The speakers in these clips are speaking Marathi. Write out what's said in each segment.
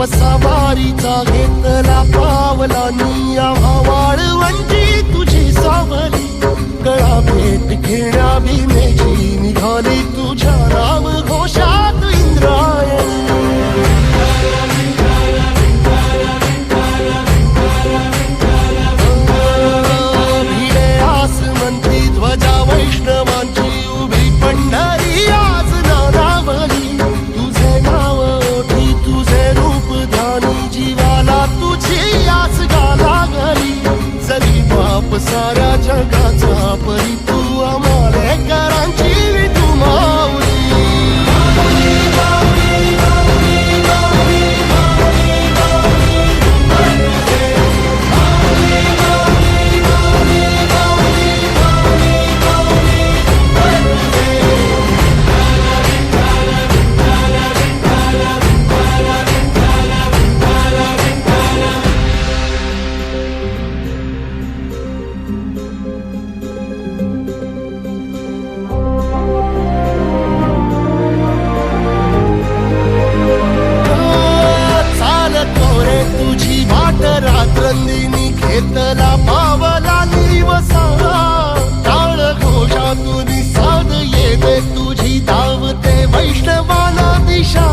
वसा वारीचा घेतला पावलांनी आम्हा वाळवंटी तुझी सावली गळा भेट घेण्या भीमेची निघाली तुझ्या नाम घोषात इंद्रायणी भिडे आसमंती ध्वजा वैष्णवांची उभी पंढरी आज नानावली तुझे नाव ओठी तुझे रूप ध्यानी जीवाला तुझी आस गाला गली जरी बाप साऱ्या जगाचा परी तू आम्हाले करांची तू माऊली रात्रंदिनी घेतला पावला निवसा टाळ घोषातून साध येते तुझी धावते वैष्णवाला दिशा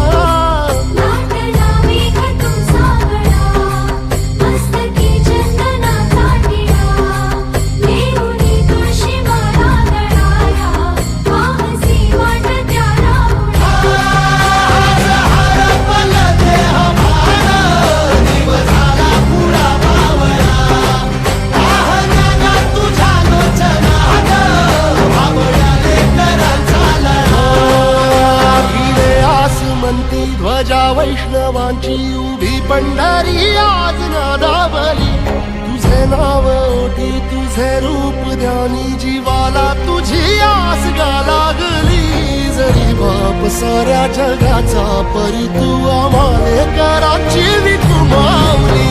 ध्वजा वैष्णवांची उभी पंढरी आज नादावली तुझे नाव ओठी तुझे रूप ध्यानी जीवाला तुझी आस गा लागली जरी बाप साऱ्या जगाचा परी तू आम्हाले कराची तू माऊली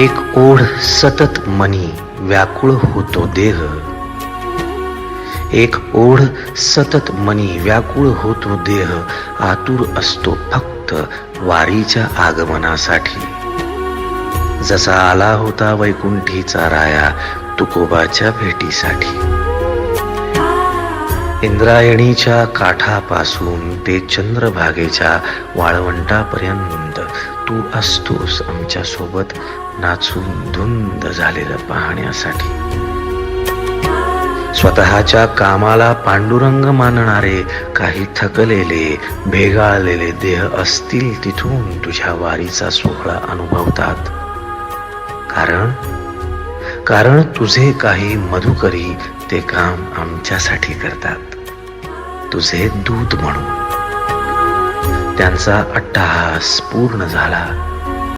एक ओढ सतत मनी व्याकुळ होतो देह, एक ओढ सतत मनी व्याकुळ होतो देह, आतुर असतो फक्त वारीच्या आगमनासाठी. जसा आला होता वैकुंठीचा राया तुकोबाच्या भेटीसाठी. इंद्रायणीच्या काठापासून ते चंद्रभागेच्या वाळवंटापर्यंत तू असतोस आमच्या सोबत नाचून धुंद झालेलं पाहण्यासाठी. स्वतःच्या कामाला पांडुरंग मानणारे काही थकलेले भेगाळलेले देह असतील तिथून तुझ्या वारीचा सोहळा अनुभवतात. कारण तुझे काही मधुकरी ते काम आमच्यासाठी करतात, तुझे दूत म्हणून. त्यांचा अट्टहास पूर्ण झाला.